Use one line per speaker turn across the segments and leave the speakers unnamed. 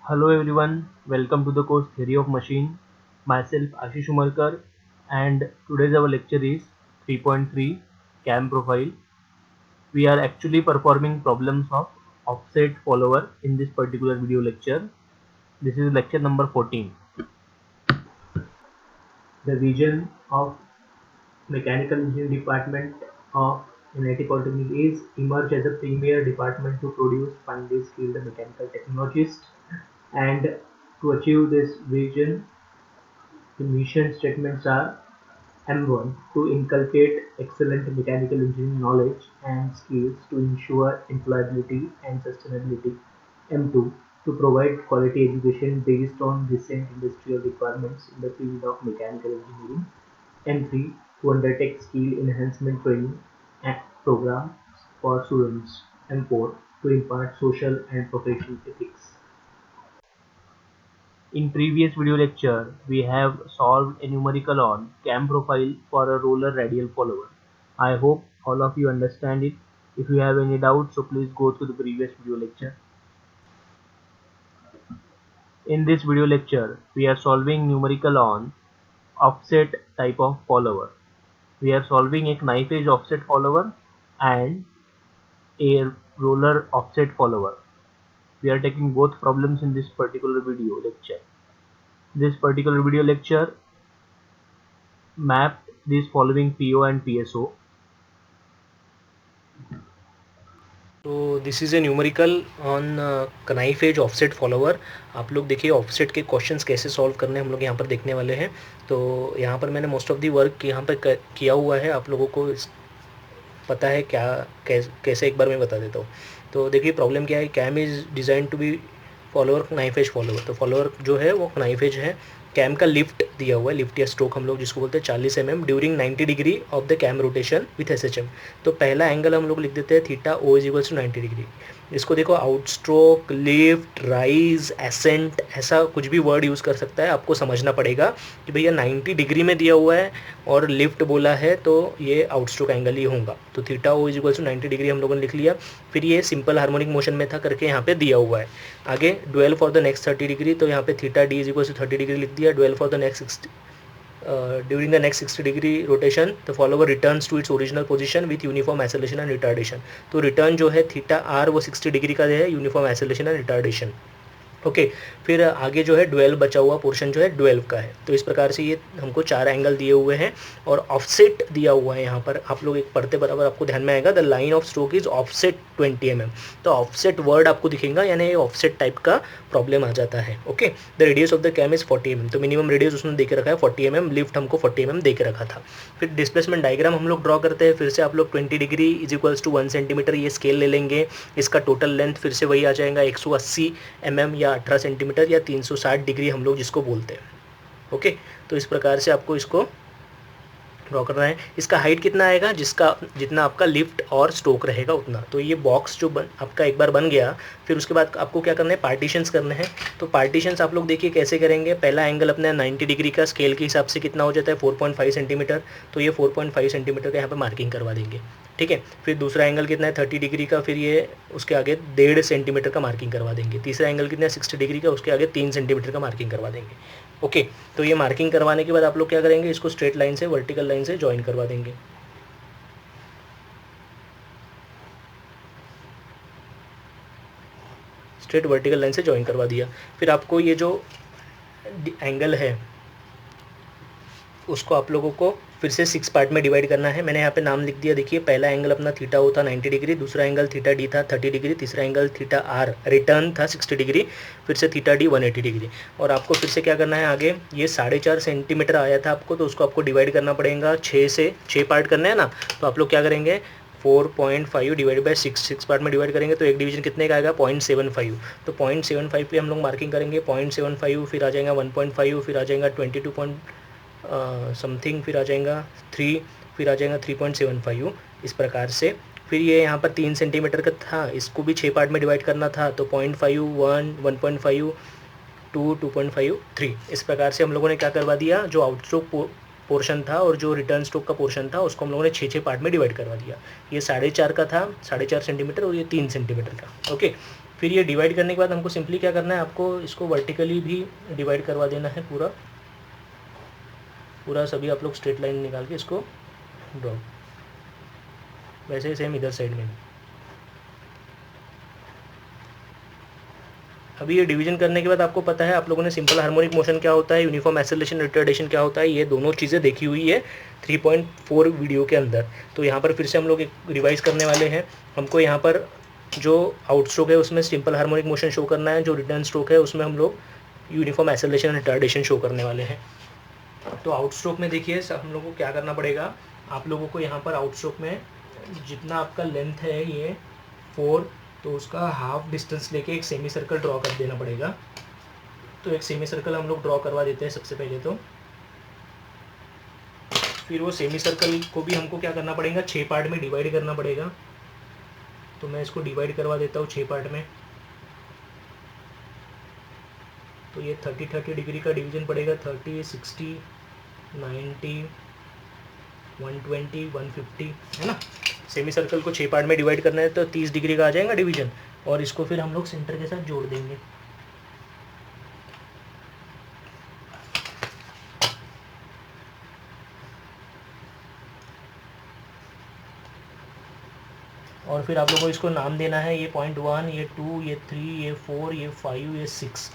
Hello everyone, welcome to the course Theory of Machine. Myself Ashish Umarkar, and today's our lecture is 3.3 CAM profile. We are actually performing problems of offset follower in this particular video lecture. This is lecture number 14. The vision of Mechanical Engineering Department of NIT Polytechnic is emerge as a premier department to produce finely skilled mechanical technologists, and to achieve this vision the mission statements are: M1 to inculcate excellent mechanical engineering knowledge and skills to ensure employability and sustainability; M2 to provide quality education based on recent industrial requirements in the field of mechanical engineering; M3 to undertake skill enhancement training and programs for students; M4 to impart social and professional ethics. In previous video lecture, we have solved a numerical on cam profile for a roller radial follower. I hope all of you understand it. If you have any doubts, so please go through the previous video lecture. In this video lecture, we are solving numerical on offset type of follower. We are solving a knife edge offset follower and a roller offset follower. We are taking both problems in this particular video lecture. This particular video lecture mapped these following PO and PSO.
तो this is a numerical on knife edge offset follower. आप लोग देखिए offset के questions कैसे solve करने हम लोग यहाँ पर देखने वाले हैं। तो यहाँ पर मैंने मोस्ट ऑफ दी वर्क यहाँ पर किया हुआ है, आप लोगों को पता है क्या कैसे एक बार मैं बता देता हूँ। तो देखिए प्रॉब्लम क्या है, cam is design to be follower knife edge follower. तो फॉलोअर जो है वो कनाइफ एज है। कैम का लिफ्ट दिया हुआ है, लिफ्ट या स्ट्रोक हम लोग जिसको बोलते हैं 40 mm during 90 degree of the cam rotation with SHM। तो पहला एंगल हम लोग लिख देते हैं theta O is equals to 90 degree. इसको देखो out stroke, lift, rise, ascent, ऐसा कुछ भी वर्ड यूज़ कर सकता है, आपको समझना पड़ेगा कि भैया 90 डिग्री में दिया हुआ है और लिफ्ट बोला है तो ये आउट स्ट्रोक एंगल ही होगा। तो theta O is equals to 90 degree हम लोगों ने लिख लिया। फिर ये सिंपल हार्मोनिक मोशन में था करके यहाँ पे दिया हुआ है। आगे dwell for the next 30 degree, तो यहाँ पे theta D is equals to 30 degree लिख दिया। Dwell for the next during the next 60 degree rotation the follower returns to its original position with uniform acceleration and retardation। तो return जो है theta R वो 60 degree का है, uniform acceleration and retardation. Okay फिर आगे जो है 12 बचा हुआ पोर्शन जो है 12 का है। तो इस प्रकार से ये हमको 4 एंगल दिए हुए हैं और ऑफसेट दिया हुआ है। यहाँ पर आप लोग एक पढ़ते बराबर आपको ध्यान में आएगा, the line of stroke is offset 20 mm। तो ऑफसेट वर्ड आपको दिखेगा, यानी ये ऑफसेट टाइप का प्रॉब्लम आ जाता है। Okay the radius of the cam is 40 mm। तो मिनिमम रेडियस उसने दे के रखा है 40 mm, लिफ्ट हमको 40 mm दे के रखा था। फिर डिस्प्लेसमेंट डायग्राम हम लोग ड्रॉ करते हैं। फिर से आप लोग 20 degree is equals to 1 centimetre ये स्केल ले लेंगे। इसका टोटल लेंथ फिर से वही आ जाएगा 180 mm या 18 सेंटीमीटर या 360 डिग्री हम लोग जिसको बोलते हैं। ओके तो इस प्रकार से आपको इसको ड्रॉ करना है। इसका हाइट कितना आएगा, जिसका जितना आपका लिफ्ट और स्ट्रोक रहेगा उतना। तो ये बॉक्स जो आपका एक बार बन गया, फिर उसके बाद आपको क्या करना है, पार्टीशंस करने हैं। तो पार्टीशंस आप लोग देखिए कैसे करेंगे। पहला एंगल अपना 90 डिग्री का स्केल के हिसाब से कितना हो जाता है 4.5 सेंटीमीटर। तो ये 4.5 सेंटीमीटर का यहाँ पर मार्किंग करवा देंगे, ठीक है। फिर दूसरा एंगल कितना है 30 डिग्री का, फिर ये उसके आगे 1.5 सेंटीमीटर का मार्किंग करवा देंगे। तीसरा एंगल कितना है 60 डिग्री का, उसके आगे 3 सेंटीमीटर का मार्किंग करवा देंगे। ओके तो ये मार्किंग करवाने के बाद आप लोग क्या करेंगे, इसको स्ट्रेट लाइन से वर्टिकल लाइन से ज्वाइन करवा देंगे। स्ट्रेट वर्टिकल लाइन से ज्वाइन करवा दिया। फिर आपको ये जो एंगल है उसको आप लोगों को फिर से 6 पार्ट में डिवाइड करना है। मैंने यहाँ पे नाम लिख दिया, देखिए पहला एंगल अपना थीटा O था 90 डिग्री, दूसरा एंगल थीटा D था 30 डिग्री, तीसरा एंगल थीटा R रिटर्न था 60 डिग्री, फिर से थीटा D 180 डिग्री। और आपको फिर से क्या करना है, आगे ये 4.5 सेंटीमीटर आया था आपको, तो उसको आपको डिवाइड करना पड़ेगा 6 पार्ट करना है ना। तो आप लोग क्या करेंगे 4.5 डिवाइड बाई 6 पार्ट में डिवाइड करेंगे तो एक डिवीजन कितने का आएगा 0.75। तो 0.75 पे हम लोग मार्किंग करेंगे 0.75, फिर आ जाएगा 1.5, फिर आ जाएगा 22 समथिंग, फिर आ जाएगा 3, फिर आ जाएगा 3.75 इस प्रकार से। फिर ये यहाँ पर 3 सेंटीमीटर का था, इसको भी 6 पार्ट में डिवाइड करना था। तो 0.5, 1, 1.5, 2, 2.5, 3 इस प्रकार से हम लोगों ने क्या करवा दिया, जो आउटस्ट्रोक पोर्शन था और जो रिटर्न स्ट्रोक का पोर्शन था उसको हम लोगों ने 6 पार्ट में डिवाइड करवा दिया। ये 4.5 का था, 4.5 सेंटीमीटर, और ये 3 सेंटीमीटर का। ओके फिर ये डिवाइड करने के बाद हमको सिंपली क्या करना है, आपको इसको वर्टिकली भी डिवाइड करवा देना है पूरा पूरा सभी आप लोग स्ट्रेट लाइन निकाल के इसको ड्रॉ, वैसे ही सेम इधर साइड में भी। अभी ये डिवीजन करने के बाद आपको पता है, आप लोगों ने सिंपल हार्मोनिक मोशन क्या होता है, यूनिफॉर्म एक्सेलरेशन, रिटार्डेशन क्या होता है, ये दोनों चीज़ें देखी हुई है 3.4 वीडियो के अंदर। तो यहाँ पर फिर से हम लोग एक रिवाइज करने वाले हैं। हमको यहाँ पर जो आउट स्ट्रोक है उसमें सिंपल हार्मोनिक मोशन शो करना है, जो रिटर्न स्ट्रोक है उसमें हम लोग uniform acceleration and retardation show करने वाले हैं। तो आउट स्ट्रोक में देखिए हम लोगों को क्या करना पड़ेगा, आप लोगों को यहाँ पर आउट स्ट्रोक में जितना आपका लेंथ है ये 4, तो उसका हाफ डिस्टेंस लेके एक सेमी सर्कल ड्रॉ कर देना पड़ेगा। तो एक सेमी सर्कल हम लोग ड्रॉ करवा देते हैं सबसे पहले। तो फिर वो सेमी सर्कल को भी हमको क्या करना पड़ेगा, 6 पार्ट में डिवाइड करना पड़ेगा। तो मैं इसको डिवाइड करवा देता हूँ 6 पार्ट में। तो ये 30 डिग्री का डिवीजन पड़ेगा, 30, 60, 90, 120, 150, है ना। सेमी सर्कल को 6 पार्ट में डिवाइड करना है तो 30 डिग्री का आ जाएगा डिवीजन, और इसको फिर हम लोग सेंटर के साथ जोड़ देंगे। और फिर आप लोगों को इसको नाम देना है, ये 0.1, ये 2, ये 3, ये 4, ये 5, ये 6।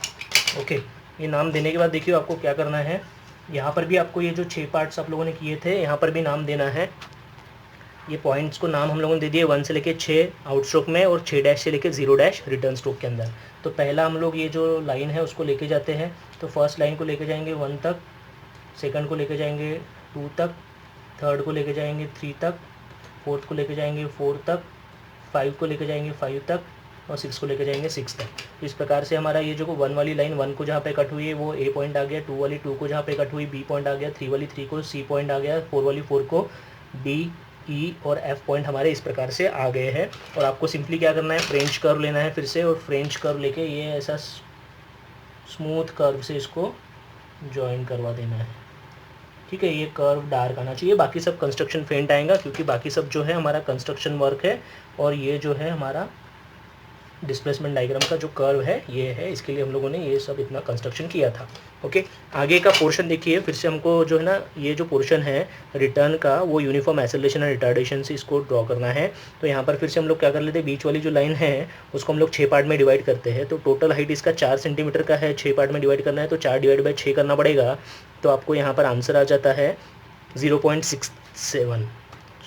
ओके, ये नाम देने के बाद देखिए आपको क्या करना है, यहाँ पर भी आपको ये जो 6 पार्ट्स आप लोगों ने किए थे यहाँ पर भी नाम देना है। ये पॉइंट्स को नाम हम लोगों ने दे दिए 1 से लेके 6 आउट स्ट्रोक में, और 6 डैश से लेके 0 डैश रिटर्न स्ट्रोक के अंदर। तो पहला हम लोग ये जो लाइन है उसको लेके जाते हैं। तो फर्स्ट लाइन को लेके जाएंगे 1 तक, सेकंड को लेके जाएंगे 2 तक, थर्ड को लेके जाएंगे 3 तक, फोर्थ को लेके जाएंगे 4 तक, 5 को लेके जाएंगे 5 तक, और 6 को लेके जाएंगे 6 तक। तो इस प्रकार से हमारा ये जो 1 वाली लाइन 1 को जहाँ पे कट हुई है वो ए पॉइंट आ गया, 2 वाली 2 को जहाँ पे कट हुई बी पॉइंट आ गया, 3 वाली 3 को सी पॉइंट आ गया, 4 वाली 4 को डी, ई और एफ पॉइंट हमारे इस प्रकार से आ गए हैं। और आपको सिंपली क्या करना है, फ्रेंच कर्व लेना है फिर से, और फ्रेंच कर्व लेके ये ऐसा स्मूथ कर्व से इसको ज्वाइन करवा देना है। ठीक है, ये कर्व डार्क आना चाहिए, बाकी सब कंस्ट्रक्शन फेंट आएगा क्योंकि बाकी सब जो है हमारा कंस्ट्रक्शन वर्क है, और ये जो है हमारा डिस्प्लेसमेंट डायग्राम का जो कर्व है ये है, इसके लिए हम लोगों ने ये सब इतना कंस्ट्रक्शन किया था। ओके, आगे का पोर्शन देखिए, फिर से हमको जो है ना ये जो पोर्शन है रिटर्न का वो यूनिफॉर्म एक्सेलरेशन और रिटार्डेशन से इसको ड्रॉ करना है। तो यहाँ पर फिर से हम लोग क्या कर लेते हैं, बीच वाली जो लाइन है उसको हम लोग 6 पार्ट में डिवाइड करते हैं। तो टोटल हाइट इसका 4 सेंटीमीटर का है, 6 पार्ट में डिवाइड करना है तो 4 डिवाइड बाई 6 करना पड़ेगा। तो आपको यहाँ पर आंसर आ जाता है 0.67।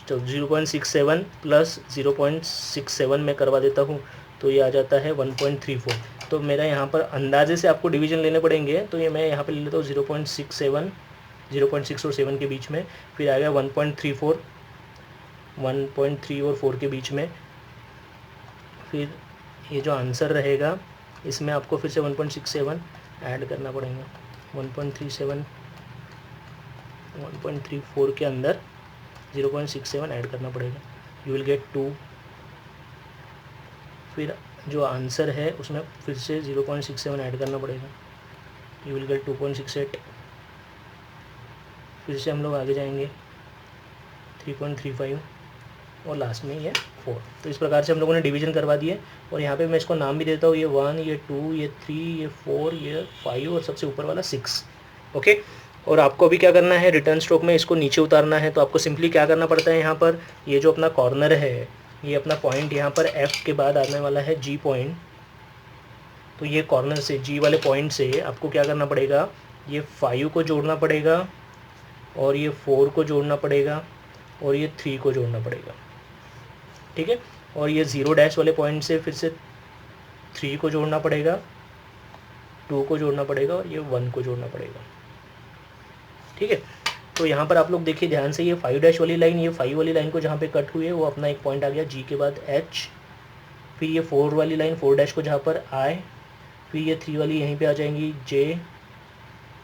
तो 0.67 प्लस 0.67 में करवा देता हूँ तो ये आ जाता है 1.34। तो मेरा यहाँ पर अंदाजे से आपको डिवीजन लेने पड़ेंगे, तो ये मैं यहाँ पे ले लेता हूँ 0.67, 0.6 और 7 के बीच में, फिर आ गया 1.34, 1.3 और 4 के बीच में। फिर ये जो आंसर रहेगा इसमें आपको फिर से 1.67 ऐड करना पड़ेगा, 1.37, 1.34 के अंदर 0.67 ऐड करना पड़ेगा, यू विल गेट 2। फिर जो आंसर है उसमें फिर से 0.67 ऐड करना पड़ेगा, यू विल गेट 2.68। फिर से हम लोग आगे जाएंगे 3.35 और लास्ट में ये 4। तो इस प्रकार से हम लोगों ने डिवीजन करवा दिए, और यहाँ पे मैं इसको नाम भी देता हूँ, ये 1, ये 2, ये 3, ये 4, ये 5 और सबसे ऊपर वाला 6। ओके, और आपको अभी क्या करना है, रिटर्न स्ट्रोक में इसको नीचे उतारना है। तो आपको सिंपली क्या करना पड़ता है, यहाँ पर ये जो अपना कॉर्नर है, ये अपना पॉइंट यहाँ पर F के बाद आने वाला है G पॉइंट। तो ये कॉर्नर से G वाले पॉइंट से आपको क्या करना पड़ेगा, ये 5 को जोड़ना पड़ेगा, और ये 4 को जोड़ना पड़ेगा, और ये 3 को जोड़ना पड़ेगा। ठीक है, और ये 0 डैश वाले पॉइंट से फिर से 3 को जोड़ना पड़ेगा, 2 को जोड़ना पड़ेगा, और ये 1 को जोड़ना पड़ेगा। ठीक है, तो यहाँ पर आप लोग देखिए ध्यान से, ये 5 डैश वाली लाइन, ये 5 वाली लाइन को जहाँ पे कट हुई है वो अपना एक पॉइंट आ गया G के बाद H। फिर ये 4 वाली लाइन 4 डैश को जहाँ पर I, फिर ये 3 वाली यहीं पे आ जाएंगी J,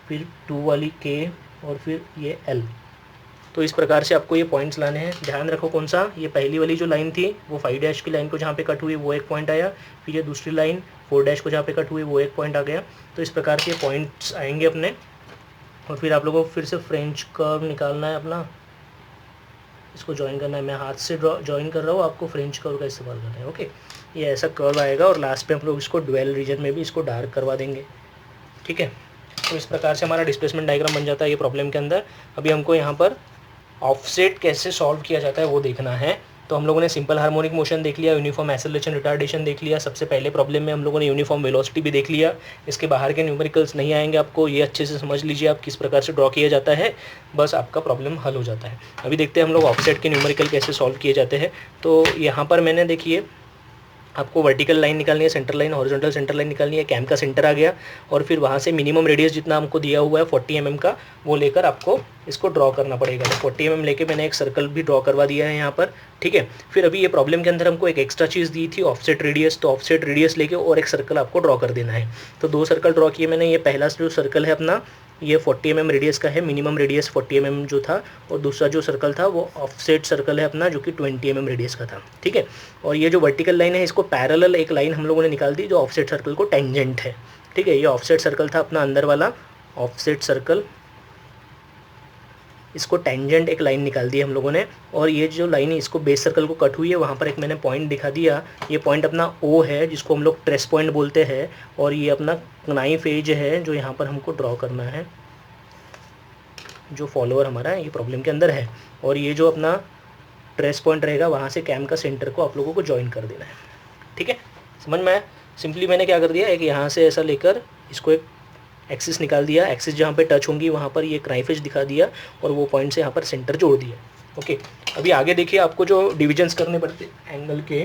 फिर 2 वाली K, और फिर ये L। तो इस प्रकार से आपको ये पॉइंट्स लाने हैं। ध्यान रखो कौन सा, ये पहली वाली जो लाइन थी वो 5 डैश की लाइन को जहाँ पे कट हुई वो एक पॉइंट आया, फिर ये दूसरी लाइन 4 डैश को जहाँ पे कट हुई वो एक पॉइंट आ गया। तो इस प्रकार के पॉइंट्स आएंगे अपने, और फिर आप लोगों को फिर से फ्रेंच कर्व निकालना है अपना, इसको ज्वाइन करना है। मैं हाथ से ज्वाइन कर रहा हूँ, आपको फ्रेंच कर्व का इस्तेमाल करना है। ओके, ये ऐसा कर्व आएगा और लास्ट में हम लोग इसको ड्वेल रीजन में भी इसको डार्क करवा देंगे, ठीक है। तो इस प्रकार से हमारा डिस्प्लेसमेंट डायग्राम बन जाता है ये प्रॉब्लम के अंदर। अभी हमको यहाँ पर ऑफसेट कैसे सॉल्व किया जाता है वो देखना है। तो हम लोगों ने सिंपल हार्मोनिक मोशन देख लिया, यूनिफॉर्म एक्सेलरेशन रिटार्डेशन देख लिया, सबसे पहले प्रॉब्लम में हम लोगों ने यूनिफॉर्म वेलोसिटी भी देख लिया। इसके बाहर के न्यूमेरिकल्स नहीं आएंगे आपको, ये अच्छे से समझ लीजिए आप किस प्रकार से ड्रॉ किया जाता है, बस आपका प्रॉब्लम हल हो जाता है। अभी देखते हैं हम लोग ऑफसेट के न्यूमेरिकल कैसे सॉल्व किए जाते हैं। तो यहाँ पर मैंने देखिए आपको वर्टिकल लाइन निकालनी है, centre line, horizontal centre line निकालनी है, कैम का सेंटर आ गया और फिर वहाँ से मिनिमम रेडियस जितना हमको दिया हुआ है 40 mm का, वो लेकर आपको इसको ड्रॉ करना पड़ेगा। तो 40 mm लेके मैंने एक सर्कल भी ड्रॉ करवा दिया है यहाँ पर, ठीक है। फिर अभी ये प्रॉब्लम के अंदर हमको एक एक्स्ट्रा चीज़ दी थी ऑफसेट रेडियस, तो ऑफसेट रेडियस लेके और एक सर्कल आपको ड्रॉ कर देना है। तो 2 सर्कल ड्रॉ किए मैंने। ये पहला जो सर्कल है अपना ये 40 mm रेडियस का है, मिनिमम रेडियस 40 mm जो था, और दूसरा जो सर्कल था वो ऑफसेट सर्कल है अपना जो कि 20 mm रेडियस का था, ठीक है। और ये जो वर्टिकल लाइन है इसको पैरेलल एक लाइन हम लोगों ने निकाल दी जो ऑफसेट सर्कल को टेंजेंट है, ठीक है। ये ऑफसेट सर्कल था अपना अंदर वाला ऑफसेट सर्कल, इसको टेंजेंट एक लाइन निकाल दी हम लोगों ने। और ये जो लाइन है इसको बेस सर्कल को कट हुई है, वहाँ पर एक मैंने पॉइंट दिखा दिया। ये पॉइंट अपना ओ है जिसको हम लोग ट्रेस पॉइंट बोलते हैं, और ये अपना नाइफ एज है जो यहाँ पर हमको ड्रॉ करना है, जो फॉलोअर हमारा ये प्रॉब्लम के अंदर है। और ये जो अपना ट्रेस पॉइंट रहेगा वहाँ से कैम का सेंटर को आप लोगों को ज्वाइन कर देना है, ठीक है। समझ में आया? सिंपली मैंने क्या कर दिया, एक यहाँ से ऐसा लेकर इसको एक एक्सिस निकाल दिया, एक्सिस जहाँ पे टच होंगी वहाँ पर ये नाइफ एज दिखा दिया और वो पॉइंट से यहाँ पर सेंटर जोड़ दिया, ओके। अभी आगे देखिए आपको जो डिविजन्स करने पड़ते एंगल के,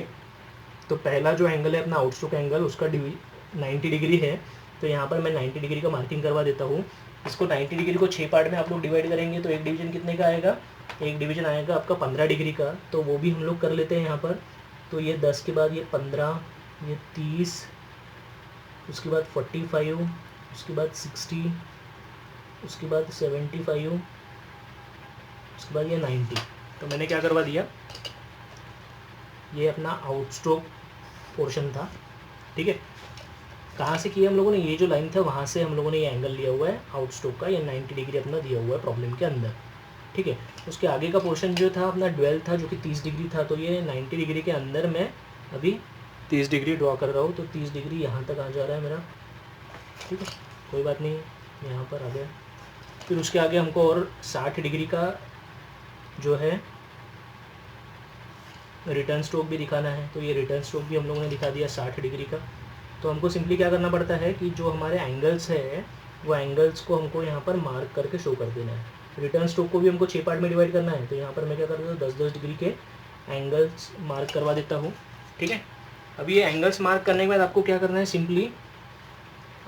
तो पहला जो एंगल है अपना आउटस्ट्रोक एंगल, उसका 90 डिग्री है। तो यहाँ पर मैं 90 डिग्री का मार्किंग करवा देता हूँ। इसको 90 डिग्री को 6 पार्ट में आप लोग डिवाइड करेंगे तो एक डिवीजन कितने का आएगा, एक डिवीजन आएगा आपका 15 डिग्री का, तो वो भी हम लोग कर लेते हैं यहाँ पर। तो ये 10 के बाद ये 15, ये 30, उसके बाद 45, उसके बाद 60, उसके बाद 75, उसके बाद ये 90। तो मैंने क्या करवा दिया, ये अपना आउटस्ट्रोक पोर्शन था, ठीक है। कहाँ से किया हम लोगों ने, ये जो लाइन था वहाँ से हम लोगों ने ये एंगल लिया हुआ है आउटस्ट्रोक का, ये 90 डिग्री अपना दिया हुआ है प्रॉब्लम के अंदर, ठीक है। उसके आगे का पोर्शन जो था अपना 12 था जो कि 30 डिग्री था, तो ये 90 डिग्री के अंदर मैं अभी 30 डिग्री ड्रॉ कर रहा हूँ। तो 30 डिग्री यहाँ तक आ जा रहा है मेरा, ठीक है, कोई बात नहीं, यहाँ पर आ गया। फिर उसके आगे हमको और 60 डिग्री का जो है रिटर्न स्ट्रोक भी दिखाना है, तो ये रिटर्न स्ट्रोक भी हम लोगों ने दिखा दिया 60 डिग्री का। तो हमको सिंपली क्या करना पड़ता है कि जो हमारे एंगल्स है वो एंगल्स को हमको यहाँ पर मार्क करके शो कर देना है। रिटर्न स्ट्रोक को भी हमको 6 पार्ट में डिवाइड करना है, तो यहाँ पर मैं क्या कर देता हूँ 10-10 डिग्री के एंगल्स मार्क करवा देता हूँ, ठीक है। अभी ये एंगल्स मार्क करने के बाद आपको क्या करना है, सिंपली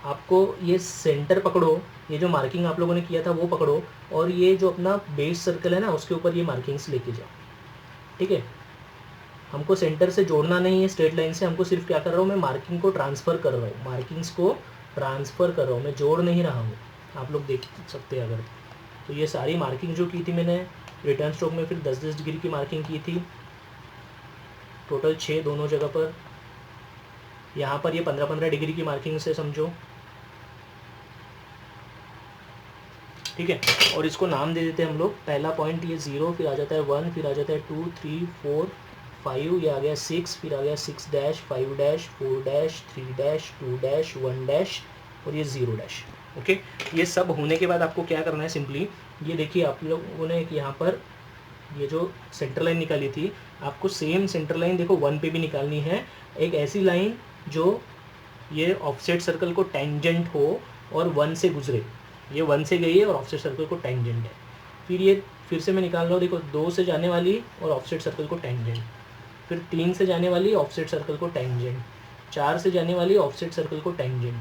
आपको ये सेंटर पकड़ो, ये जो मार्किंग आप लोगों ने किया था वो पकड़ो, और ये जो अपना बेस सर्कल है ना उसके ऊपर ये मार्किंग्स लेके जाओ, ठीक है। हमको सेंटर से जोड़ना नहीं है स्ट्रेट लाइन से, हमको सिर्फ क्या कर रहा हूँ मैं, मार्किंग को ट्रांसफ़र कर रहा हूँ, मार्किंग्स को ट्रांसफ़र कर रहा हूँ, मैं जोड़ नहीं रहा हूँ। आप लोग देख सकते हैं अगर, तो ये सारी मार्किंग जो की थी मैंने रिटर्न स्ट्रोक में, फिर 10-10 डिग्री की मार्किंग की थी, टोटल 6 दोनों जगह पर। यहाँ पर ये 15-15 डिग्री की मार्किंग से समझो, ठीक है। और इसको नाम दे देते हैं हम लोग, पहला पॉइंट ये 0, फिर आ जाता है 1, फिर आ जाता है 2, 3, 4, 5, ये आ गया 6, फिर आ गया 6 dash, 5 dash, 4 dash, 3 dash, 2 dash, 1 dash और ये 0 डैश, ओके। ये सब होने के बाद आपको क्या करना है, सिंपली ये देखिए आप लोगों ने यहाँ पर ये जो सेंटर लाइन निकाली थी, आपको सेम सेंटर लाइन देखो 1 पे भी निकालनी है, एक ऐसी लाइन जो ये ऑफसेट सर्कल को टेंजेंट हो और 1 से गुजरे, ये 1 से गई है और ऑफसेट सर्कल को टेंजेंट है। फिर ये फिर से मैं निकाल रहा हूँ, देखो 2 से जाने वाली और ऑफसेट सर्कल को टेंजेंट, फिर 3 से जाने वाली ऑफसेट सर्कल को टेंजेंट, 4 से जाने वाली ऑफसेट सर्कल को टेंजेंट।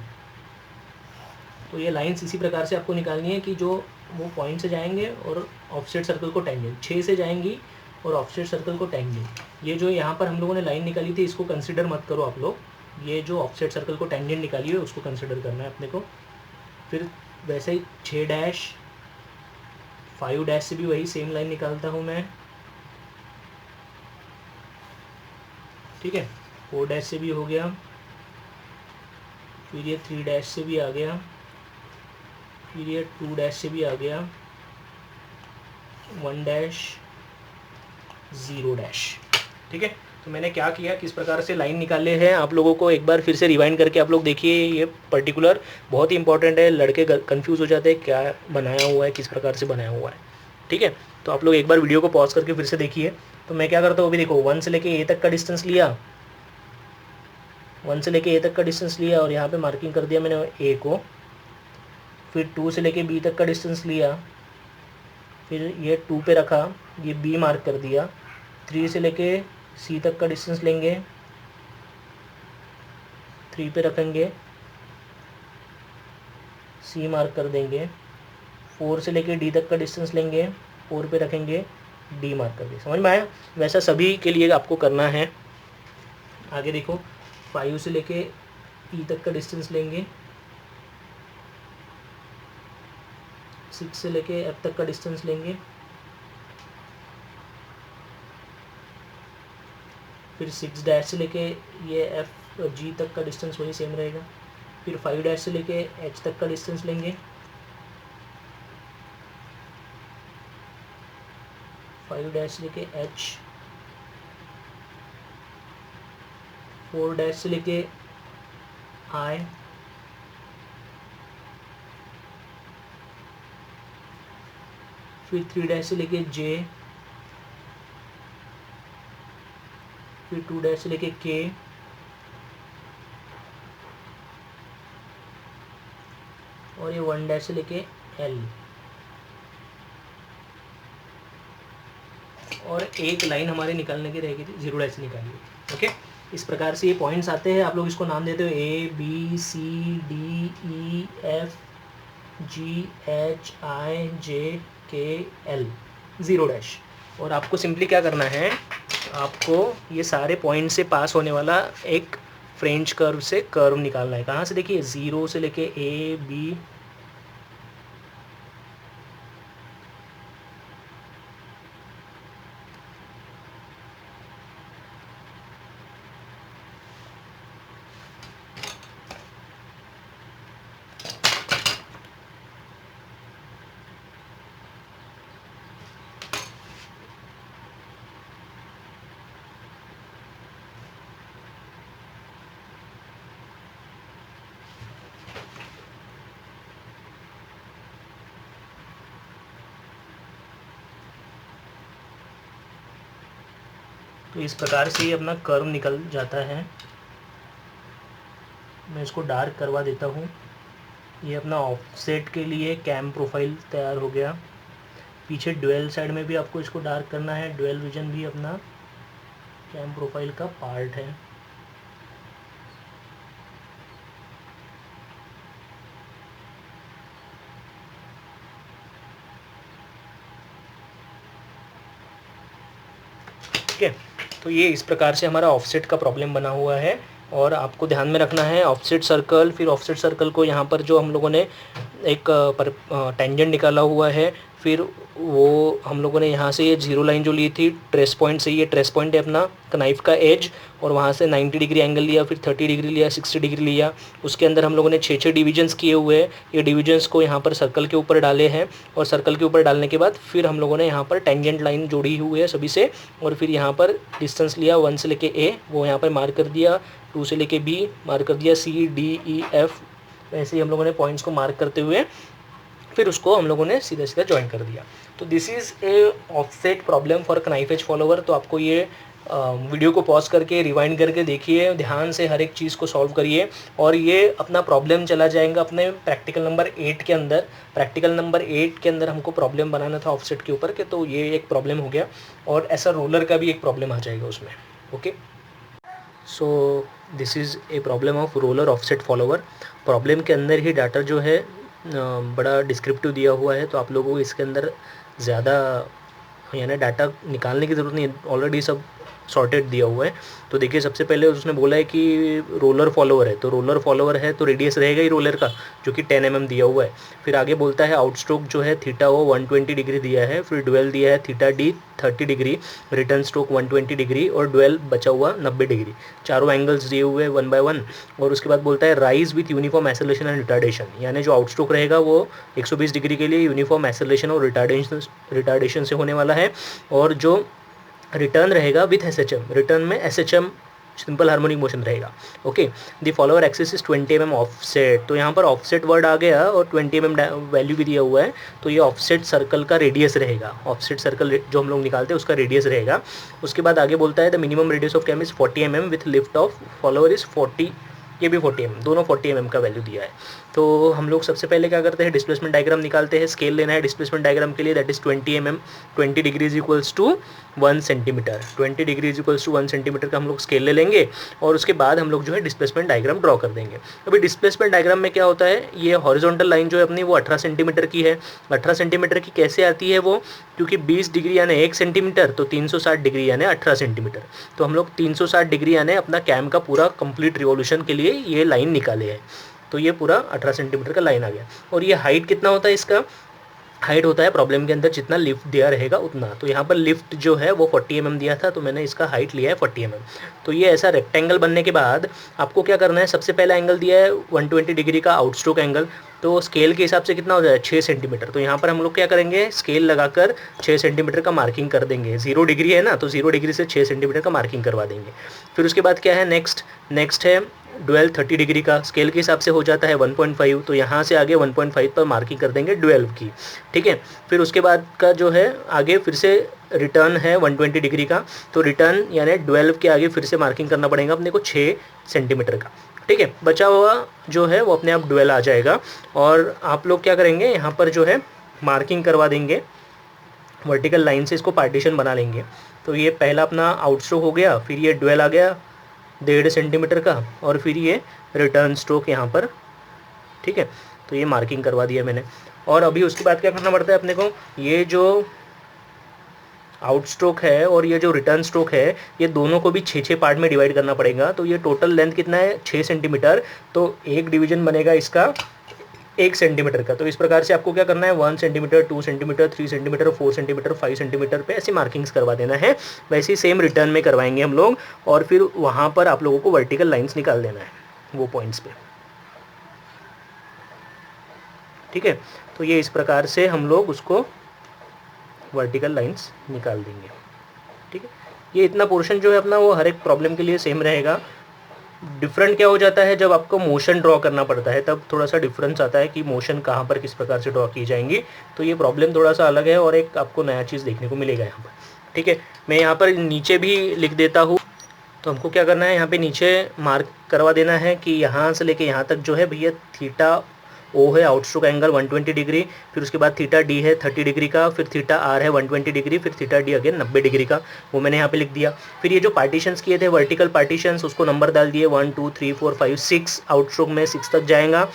तो ये लाइंस इसी प्रकार से आपको निकालनी है कि जो वो पॉइंट से जाएंगे और ऑफसेट सर्कल को टेंजेंट, 6 से जाएंगी और ऑफसेट सर्कल को टेंजेंट। ये जो यहाँ पर हम लोगों ने लाइन निकाली थी इसको कंसिडर मत करो आप लोग, ये जो ऑफसेट सर्कल को टेंजेंट निकाली है उसको कंसिडर करना है अपने को। फिर वैसे ही 6 डैश, 5 डैश से भी वही सेम लाइन निकालता हूँ मैं, ठीक है। 4 डैश से भी हो गया, फिर ये 3 डैश से भी आ गया, फिर ये 2 डैश से भी आ गया, 1 डैश, 0 डैश, ठीक है। तो मैंने क्या किया, किस प्रकार से लाइन निकाले हैं आप लोगों को एक बार फिर से रिवाइंड करके आप लोग देखिए। ये पर्टिकुलर बहुत ही इंपॉर्टेंट है, लड़के कंफ्यूज हो जाते हैं क्या बनाया हुआ है, किस प्रकार से बनाया हुआ है। ठीक है, तो आप लोग एक बार वीडियो को पॉज करके फिर से देखिए। तो मैं क्या करता हूँ, अभी देखो 1 से लेके ए तक का डिस्टेंस लिया, 1 से लेके ए तक का डिस्टेंस लिया और यहाँ पे मार्किंग कर दिया मैंने ए को। फिर 2 से लेके बी तक का डिस्टेंस लिया, फिर ये 2 पे रखा, ये बी मार्क कर दिया। 3 से लेके सी तक का डिस्टेंस लेंगे, 3 पे रखेंगे, सी मार्क कर देंगे। 4 से लेके डी तक का डिस्टेंस लेंगे, 4 पे रखेंगे, डी मार्क कर देंगे। समझ में आया? वैसा सभी के लिए आपको करना है। आगे देखो, 5 से लेके ई तक का डिस्टेंस लेंगे, 6 से लेके एफ तक का डिस्टेंस लेंगे, फिर 6 डैश से लेके ये एफ जी तक का डिस्टेंस वही सेम रहेगा। फिर 5 डैश से लेके एच तक का डिस्टेंस लेंगे, 5 डैश से लेके एच, 4 डैश से लेके आई, फिर 3 डैश से लेके जे, फिर 2 डैश से लेके के, और ये 1 डैश से लेके एल, और एक लाइन हमारे निकालने की रहेगी थी 0 डैश से निकालिए। ओके, इस प्रकार से ये पॉइंट्स आते हैं, आप लोग इसको नाम देते हो A B C D E F G H I J K L, 0 dash. और आपको सिंपली क्या करना है, आपको ये सारे पॉइंट से पास होने वाला एक फ्रेंच कर्व से कर्व निकालना है। कहाँ से? देखिए 0 से लेके ए बी, तो इस प्रकार से ये अपना कर्व निकल जाता है। मैं इसको डार्क करवा देता हूँ। ये अपना ऑफसेट के लिए कैम प्रोफाइल तैयार हो गया। पीछे ड्यूअल साइड में भी आपको इसको डार्क करना है, ड्यूअल विजन भी अपना कैम प्रोफाइल का पार्ट है। ठीक है, तो ये इस प्रकार से हमारा ऑफसेट का प्रॉब्लम बना हुआ है। और आपको ध्यान में रखना है ऑफसेट सर्कल, फिर ऑफसेट सर्कल को यहाँ पर जो हम लोगों ने एक टेंजेंट निकाला हुआ है, फिर वो हम लोगों ने यहाँ से ये 0 लाइन जो ली थी ट्रेस पॉइंट से, ये ट्रेस पॉइंट है अपना नाइफ का एज, और वहाँ से 90 डिग्री एंगल लिया, फिर 30 डिग्री लिया, 60 डिग्री लिया। उसके अंदर हम लोगों ने 6 डिविजन्स किए हुए हैं। ये डिविजन्स को यहाँ पर सर्कल के ऊपर डाले हैं, और सर्कल के ऊपर डालने के बाद फिर हम लोगों ने यहाँ पर टेंजेंट लाइन जोड़ी हुई है सभी से, और फिर यहाँ पर डिस्टेंस लिया 1 से लेके ए, वो यहाँ पर मार्क कर दिया, 2 से लेके बी मार्क कर दिया, सी डी ई एफ, ऐसे ही हम लोगों ने पॉइंट्स को मार्क करते हुए फिर उसको हम लोगों ने सीधा सीधा ज्वाइन कर दिया। तो this is A offset problem for knife edge follower. तो आपको ये वीडियो को पॉज करके रिवाइंड करके देखिए, ध्यान से हर एक चीज़ को सॉल्व करिए, और ये अपना प्रॉब्लम चला जाएगा अपने प्रैक्टिकल नंबर 8 के अंदर। प्रैक्टिकल नंबर 8 के अंदर हमको प्रॉब्लम बनाना था ऑफसेट के ऊपर के, तो ये एक प्रॉब्लम हो गया, और ऐसा रोलर का भी एक प्रॉब्लम आ जाएगा उसमें। Okay, so this is a problem of roller offset follower. Problem के अंदर ही डाटा जो है बड़ा डिस्क्रिप्टिव दिया हुआ है, तो आप लोगों को इसके अंदर ज़्यादा यानी डाटा निकालने की ज़रूरत नहीं है, ऑलरेडी सब सॉर्टेड दिया हुआ है। तो देखिए सबसे पहले उसने बोला है कि रोलर फॉलोवर है, तो रोलर फॉलोवर है तो रेडियस रहेगा ही रोलर का जो कि 10 mm दिया हुआ है। फिर आगे बोलता है आउटस्ट्रोक जो है थीटा वो 120 डिग्री दिया है, फिर ड्वेल दिया है theta D 30 degree, return stroke 120 degree, और ड्वेल बचा हुआ 90 डिग्री। चारों एंगल्स दिए हुए 1 by 1। और उसके बाद बोलता है rise with uniform acceleration and retardation, यानी जो आउटस्ट्रोक रहेगा वो 120 डिग्री के लिए यूनिफॉर्म एसेलेशन और रिटार्डेशन से होने वाला है, और जो रिटर्न रहेगा विथ SHM, रिटर्न में SHM सिंपल हार्मोनिक मोशन रहेगा। Okay, the follower axis is 20 mm offset, तो यहाँ पर ऑफसेट वर्ड आ गया और 20 mm वैल्यू भी दिया हुआ है, तो ये ऑफसेट सर्कल का रेडियस रहेगा, ऑफसेट सर्कल जो हम लोग निकालते हैं उसका रेडियस रहेगा। उसके बाद आगे बोलता है the minimum radius of cam is 40 mm with lift of follower is 40, ये भी 40 mm, दोनों 40 mm का वैल्यू दिया है। तो हम लोग सबसे पहले क्या करते हैं, डिस्प्लेसमेंट डायग्राम निकालते हैं। स्केल लेना है डिस्प्लेसमेंट डायग्राम के लिए, that is 20 mm, 20 degrees equals to 1 centimetre, 20 degrees equals to 1 centimetre का हम लोग स्केल ले लेंगे और उसके बाद हम लोग जो है डिस्प्लेसमेंट डायग्राम ड्रॉ कर देंगे। अभी डिस्प्लेसमेंट डायग्राम में क्या होता है, ये हॉरिजॉन्टल लाइन जो है अपनी वो 18 सेंटीमीटर की है। 18 सेंटीमीटर की कैसे आती है वो, क्योंकि 20 डिग्री यानी 1 सेंटीमीटर, तो 360 डिग्री यानी 18 सेंटीमीटर, तो हम लोग 360 डिग्री यानी अपना कैम का पूरा कंप्लीट रिवॉल्यूशन के लिए ये लाइन निकाले है, तो ये पूरा 18 सेंटीमीटर का लाइन आ गया। और ये हाइट कितना होता है, इसका हाइट होता है प्रॉब्लम के अंदर जितना लिफ्ट दिया रहेगा उतना, तो यहाँ पर लिफ्ट जो है वो 40 mm दिया था, तो मैंने इसका हाइट लिया है 40 mm। तो ये ऐसा रेक्टेंगल बनने के बाद आपको क्या करना है, सबसे पहला एंगल दिया है 120 डिग्री का आउटस्ट्रोक एंगल, तो स्केल के हिसाब से कितना हो जाए 6 सेंटीमीटर, तो यहाँ पर हम लोग क्या करेंगे, स्केल लगाकर 6 सेंटीमीटर का मार्किंग कर देंगे। 0 डिग्री है ना, तो 0 डिग्री से 6 सेंटीमीटर का मार्किंग करवा देंगे। फिर उसके बाद क्या है, नेक्स्ट है डुएल 30 डिग्री का, स्केल के हिसाब से हो जाता है 1.5, तो यहाँ से आगे 1.5 पर मार्किंग कर देंगे 12 की, ठीक है। फिर उसके बाद का जो है आगे फिर से रिटर्न है 120 डिग्री का, तो रिटर्न यानी 12 के आगे फिर से मार्किंग करना पड़ेगा अपने को 6 सेंटीमीटर का, ठीक है। बचा हुआ जो है वो अपने आप डुएल आ जाएगा और आप लोग क्या करेंगे, यहाँ पर जो है मार्किंग करवा देंगे वर्टिकल लाइन से, इसको पार्टीशन बना लेंगे। तो ये पहला अपना आउटस्ट्रोक हो गया, फिर ये डुएल आ गया 1.5 सेंटीमीटर का, और फिर ये रिटर्न स्ट्रोक यहाँ पर, ठीक है। तो ये मार्किंग करवा दिया मैंने। और अभी उसके बाद क्या करना पड़ता है अपने को, ये जो आउट स्ट्रोक है और ये जो रिटर्न स्ट्रोक है, ये दोनों को भी 6-6 पार्ट में डिवाइड करना पड़ेगा। तो ये टोटल लेंथ कितना है 6 सेंटीमीटर, तो एक डिवीजन बनेगा इसका 1 सेंटीमीटर का। तो इस प्रकार से आपको क्या करना है 1 centimetre, 2 centimetre, 3 centimetre, 4 centimetre, 5 centimetre पे ऐसी मार्किंग्स करवा देना है। वैसे ही सेम रिटर्न में करवाएंगे हम लोग, और फिर वहाँ पर आप लोगों को वर्टिकल लाइंस निकाल देना है वो पॉइंट्स पे, ठीक है। तो ये इस प्रकार से हम लोग उसको वर्टिकल लाइंस निकाल देंगे, ठीक है। ये इतना पोर्शन जो है अपना वो हर एक प्रॉब्लम के लिए सेम रहेगा। डिफरेंट क्या हो जाता है, जब आपको मोशन ड्रॉ करना पड़ता है तब थोड़ा सा डिफरेंस आता है कि मोशन कहाँ पर किस प्रकार से ड्रॉ की जाएंगी, तो ये प्रॉब्लम थोड़ा सा अलग है और एक आपको नया चीज़ देखने को मिलेगा यहाँ पर, ठीक है। मैं यहाँ पर नीचे भी लिख देता हूँ। तो हमको क्या करना है, यहाँ पे नीचे मार्क करवा देना है कि यहाँ से लेके यहाँ तक जो है भैया थीटा ओ है आउटस्ट्रोक एंगल 120 डिग्री, फिर उसके बाद थीटा डी है 30 डिग्री का, फिर थीटा आर है 120 डिग्री, फिर थीटा डी अगेन 90 डिग्री का, वो मैंने यहाँ पे लिख दिया। फिर ये जो पार्टीशंस किए थे वर्टिकल पार्टीशंस, उसको नंबर डाल दिए 1 2 3 4 5 6, आउटस्ट्रोक में 6 तक जाएगा,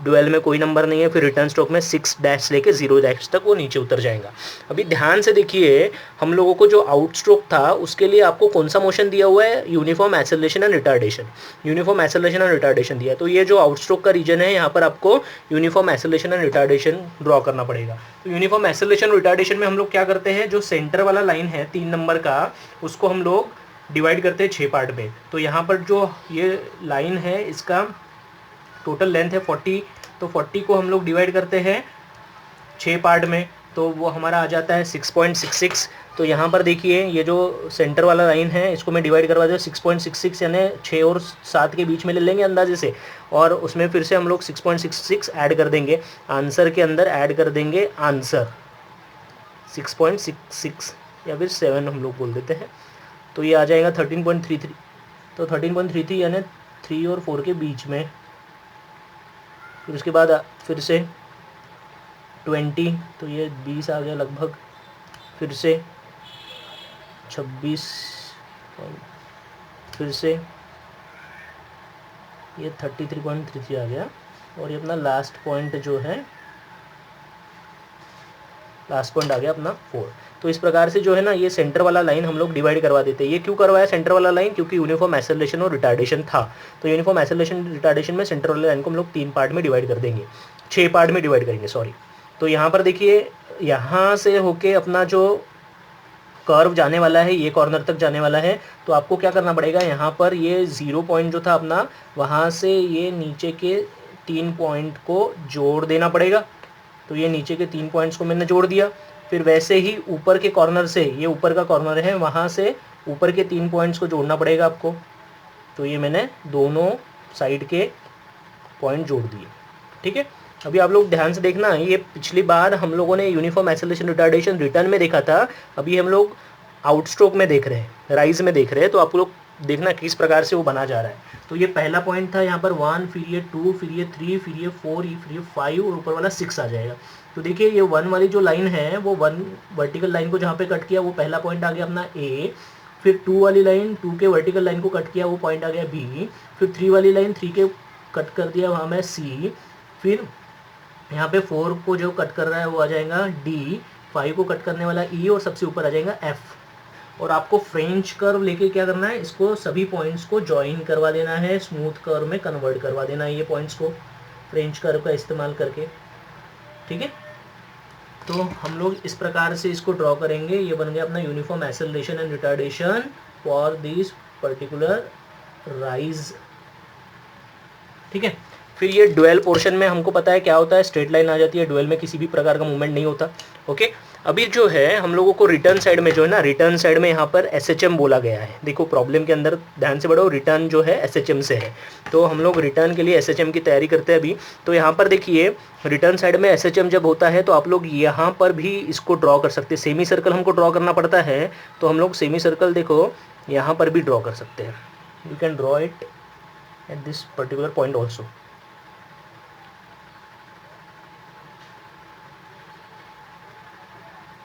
डुएल में कोई नंबर नहीं है, फिर रिटर्न स्ट्रोक में 6 डैश लेके 0 डैश तक वो नीचे उतर जाएगा। अभी ध्यान से देखिए, हम लोगों को जो आउटस्ट्रोक था उसके लिए आपको कौन सा मोशन दिया हुआ है, uniform acceleration and retardation, uniform acceleration and retardation दिया है। तो ये जो आउटस्ट्रोक का रीजन है, यहाँ पर आपको uniform acceleration and retardation draw करना पड़ेगा। तो यूनिफॉर्म एक्सेलरेशन रिटार्डेशन में हम लोग क्या करते हैं, जो सेंटर वाला लाइन है 3 नंबर का, उसको हम लोग डिवाइड करते हैं 6 पार्ट में। तो यहाँ पर जो ये लाइन है इसका टोटल लेंथ है 40, तो 40 को हम लोग डिवाइड करते हैं 6 पार्ट में, तो वो हमारा आ जाता है 6.66। तो यहाँ पर देखिए ये जो सेंटर वाला लाइन है इसको मैं डिवाइड करवा दूँ 6.66, यानी 6 और 7 के बीच में ले लेंगे अंदाजे से, और उसमें फिर से हम लोग 6.66 ऐड कर देंगे, आंसर के अंदर ऐड कर देंगे आंसर 6.66 या फिर 7 हम लोग बोल देते हैं। तो ये आ जाएगा 13.33, तो 13.33 यानी 3 और 4 के बीच में। फिर उसके बाद फिर से 20, तो ये 20 आ गया लगभग, फिर से 26, फिर से ये 33.33 आ गया, और ये अपना लास्ट पॉइंट जो है, लास्ट पॉइंट आ गया अपना 4। तो इस प्रकार से जो है ना ये सेंटर वाला लाइन हम लोग डिवाइड करवा देते हैं। ये क्यों करवाया सेंटर वाला लाइन, क्योंकि यूनिफॉर्म एक्सेलरेशन और रिटार्डेशन था। तो यूनिफॉर्म एक्सेलरेशन रिटार्डेशन में सेंटर वाले लाइन को हम लोग 3 पार्ट में डिवाइड कर देंगे, 6 पार्ट में डिवाइड करेंगे, सॉरी। तो यहाँ पर देखिए यहाँ से होके अपना जो कर्व जाने वाला है ये कॉर्नर तक जाने वाला है, तो आपको क्या करना पड़ेगा, यहाँ पर ये 0 पॉइंट जो था अपना, वहाँ से ये नीचे के 3 पॉइंट को जोड़ देना पड़ेगा। तो ये नीचे के 3 पॉइंट्स को मैंने जोड़ दिया, फिर वैसे ही ऊपर के कॉर्नर से, ये ऊपर का कॉर्नर है, वहाँ से ऊपर के 3 पॉइंट्स को जोड़ना पड़ेगा आपको। तो ये मैंने दोनों साइड के पॉइंट जोड़ दिए, ठीक है। अभी आप लोग ध्यान से देखना, ये पिछली बार हम लोगों ने यूनिफॉर्म एक्सेलरेशन रिटार्डेशन रिटर्न में देखा था, अभी हम लोग आउटस्ट्रोक में देख रहे हैं, राइज में देख रहे हैं। तो आप लोग देखना किस प्रकार से वो बना जा रहा है। तो ये पहला पॉइंट था यहाँ पर 1, फिर ये 2, फिर ये 3, फिर ये 4, फिर ये 5 और ऊपर वाला 6 आ जाएगा। तो देखिए ये 1 वाली जो लाइन है वो 1 वर्टिकल लाइन को जहाँ पे कट किया वो पहला पॉइंट आ गया अपना ए। फिर 2 वाली लाइन 2 के वर्टिकल लाइन को कट किया वो पॉइंट आ गया बी। फिर 3 वाली लाइन 3 के कट कर दिया वहाँ में सी। फिर यहाँ पे 4 को जो कट कर रहा है वो आ जाएगा डी, 5 को कट करने वाला ई और सबसे ऊपर आ जाएगा एफ। और आपको फ्रेंच कर्व लेके क्या करना है, इसको सभी पॉइंट्स को ज्वाइन करवा देना है, स्मूथ कर्व में कन्वर्ट करवा देना है ये पॉइंट्स को फ्रेंच कर्व का इस्तेमाल करके, ठीक है। तो हम लोग इस प्रकार से इसको ड्रॉ करेंगे। ये बन गया अपना uniform acceleration and retardation for this particular rise, ठीक है। फिर ये डुअल पोर्शन में हमको पता है क्या होता है, स्ट्रेट लाइन आ जाती है, डुअल में किसी भी प्रकार का मूवमेंट नहीं होता, ओके। अभी जो है हम लोगों को रिटर्न साइड में जो है ना, रिटर्न साइड में यहाँ पर SHM बोला गया है। देखो प्रॉब्लम के अंदर ध्यान से बढ़ो, रिटर्न जो है SHM से है, तो हम लोग रिटर्न के लिए SHM की तैयारी करते हैं अभी। तो यहाँ पर देखिए रिटर्न साइड में SHM जब होता है तो आप लोग यहाँ पर भी इसको ड्रॉ कर सकते हैं। सेमी सर्कल हमको ड्रॉ करना पड़ता है, तो हम लोग सेमी सर्कल देखो यहाँ पर भी ड्रॉ कर सकते हैं। You can draw it at this particular point also,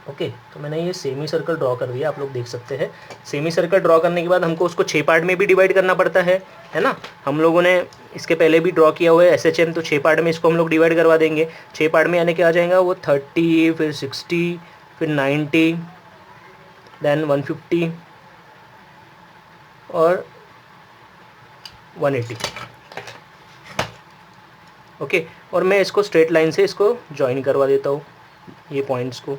okay. तो मैंने ये सेमी सर्कल ड्रॉ कर दिया, आप लोग देख सकते हैं। सेमी सर्कल ड्रॉ करने के बाद हमको उसको 6 पार्ट में भी डिवाइड करना पड़ता है ना। हम लोगों ने इसके पहले भी ड्रॉ किया हुआ है SHM, तो 6 पार्ट में इसको हम लोग डिवाइड करवा देंगे। 6 पार्ट में यानी क्या आ जाएगा वो 30, फिर 60, फिर 90, देन 150 और 180, ओके। और मैं इसको स्ट्रेट लाइन से इसको ज्वाइन करवा देता हूँ, ये पॉइंट्स को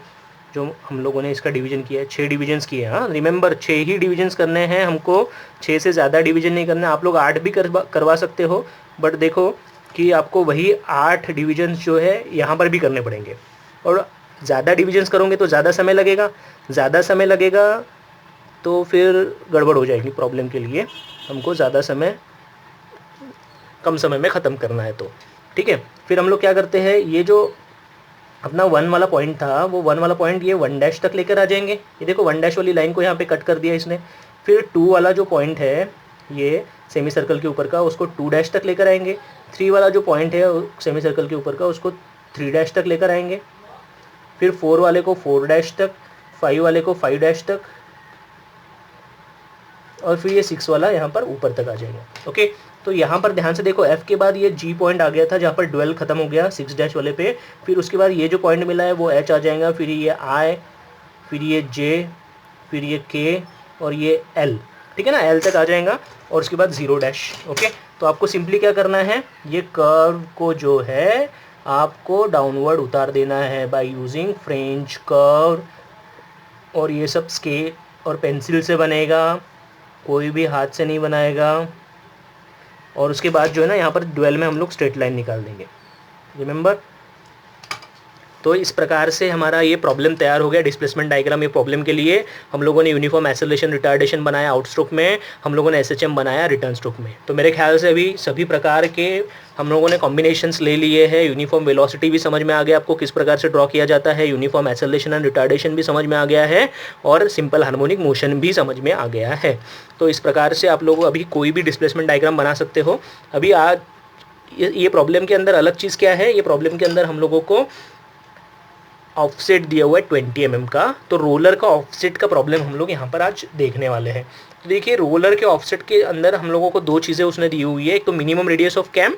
जो हम लोगों ने इसका डिवीजन किया है। 6 डिवीजन्स किए हैं, हाँ रिमेंबर 6 ही डिवीजन्स करने हैं हमको, 6 से ज़्यादा डिवीजन नहीं करना। आप लोग 8 भी करवा सकते हो, बट देखो कि आपको वही 8 डिवीजन्स जो है यहाँ पर भी करने पड़ेंगे। और ज़्यादा डिवीजन्स करोगे तो ज़्यादा समय लगेगा, ज़्यादा समय लगेगा तो फिर गड़बड़ हो जाएगी प्रॉब्लम के लिए। हमको ज़्यादा समय कम समय में ख़त्म करना है, तो ठीक है। फिर हम लोग क्या करते हैं, ये जो अपना 1 वाला पॉइंट था वो 1 वाला पॉइंट ये 1 डैश तक लेकर आ जाएंगे। ये देखो 1 डैश वाली लाइन को यहाँ पे कट कर दिया इसने। फिर 2 वाला जो पॉइंट है ये सेमी सर्कल के ऊपर का, उसको 2 डैश तक लेकर आएंगे। 3 वाला जो पॉइंट है सेमी सर्कल के ऊपर का, उसको 3 डैश तक लेकर आएंगे। फिर 4 वाले को 4 डैश तक, 5 वाले को 5 डैश तक, और फिर ये 6 वाला यहाँ पर ऊपर तक आ जाएगा, ओके। तो यहाँ पर ध्यान से देखो, F के बाद ये G पॉइंट आ गया था जहाँ पर डुअल खत्म हो गया 6 डैश वाले पे। फिर उसके बाद ये जो पॉइंट मिला है वो H आ जाएगा, फिर ये I, फिर ये J, फिर ये K और ये L, ठीक है ना, L तक आ जाएगा। और उसके बाद 0 डैश, ओके। तो आपको सिंपली क्या करना है, ये कर्व को जो है आपको डाउनवर्ड उतार देना है बाय यूजिंग फ्रेंच कर्व। और ये सब स्केल और पेंसिल से बनेगा, कोई भी हाथ से नहीं बनाएगा। और उसके बाद जो है ना यहाँ पर डुअल में हम लोग स्ट्रेट लाइन निकाल देंगे, रिमेंबर। तो इस प्रकार से हमारा ये प्रॉब्लम तैयार हो गया, डिस्प्लेसमेंट डायग्राम। ये प्रॉब्लम के लिए हम लोगों ने यूनिफॉर्म एक्सेलरेशन रिटार्डेशन बनाया आउटस्ट्रोक में, हम लोगों ने SHM बनाया रिटर्न स्ट्रोक में। तो मेरे ख्याल से अभी सभी प्रकार के हम लोगों ने कॉम्बिनेशंस ले लिए हैं। यूनिफॉर्म वेलोसिटी भी समझ में आ गया आपको किस प्रकार से ड्रॉ किया जाता है, यूनिफॉर्म एक्सेलरेशन एंड रिटार्डेशन भी समझ में आ गया है, और सिंपल हार्मोनिक मोशन भी समझ में आ गया है। तो इस प्रकार से आप लोग अभी कोई भी डिस्प्लेसमेंट डायग्राम बना सकते हो। अभी आज ये प्रॉब्लम के अंदर अलग चीज़ क्या है, ये प्रॉब्लम के अंदर हम लोगों को ऑफसेट दिया हुआ है 20 mm का। तो रोलर का ऑफसेट का प्रॉब्लम हम लोग यहाँ पर आज देखने वाले हैं। तो देखिए रोलर के ऑफसेट के अंदर हम लोगों को 2 चीज़ें उसने दी हुई है। एक तो minimum radius of cam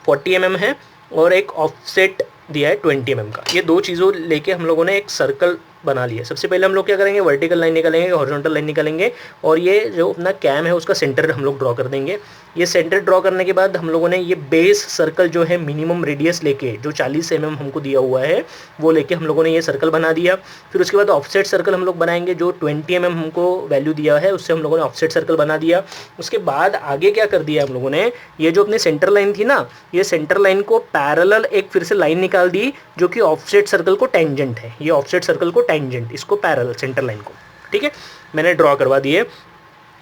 40 mm है, और एक ऑफसेट दिया है 20 mm का। ये 2 चीज़ों लेके हम लोगों ने एक सर्कल बना लिया। सबसे पहले हम लोग क्या करेंगे, वर्टिकल लाइन निकालेंगे, हॉरिजॉन्टल लाइन निकालेंगे, और ये जो अपना कैम है उसका सेंटर हम लोग ड्रॉ कर देंगे। ये सेंटर ड्रॉ करने के बाद हम लोगों ने ये बेस सर्कल जो है मिनिमम रेडियस लेके, जो 40 mm हमको दिया हुआ है वो लेके हम लोगों ने ये सर्कल बना दिया। फिर उसके बाद ऑफसेट सर्कल हम लोग बनाएंगे, जो 20 mm हमको वैल्यू दिया है उससे हम लोगों ने ऑफसेट सर्कल बना दिया। उसके बाद आगे क्या कर दिया हम लोगों ने, ये जो अपनी सेंटर लाइन थी ना, ये सेंटर लाइन को पैरेलल एक फिर से लाइन निकाल दी जो कि ऑफसेट सर्कल को टेंजेंट है। ये ऑफसेट सर्कल को टेंजेंट, इसको पैरेलल सेंटर लाइन को। ठीक है, मैंने ड्रॉ करवा दिए।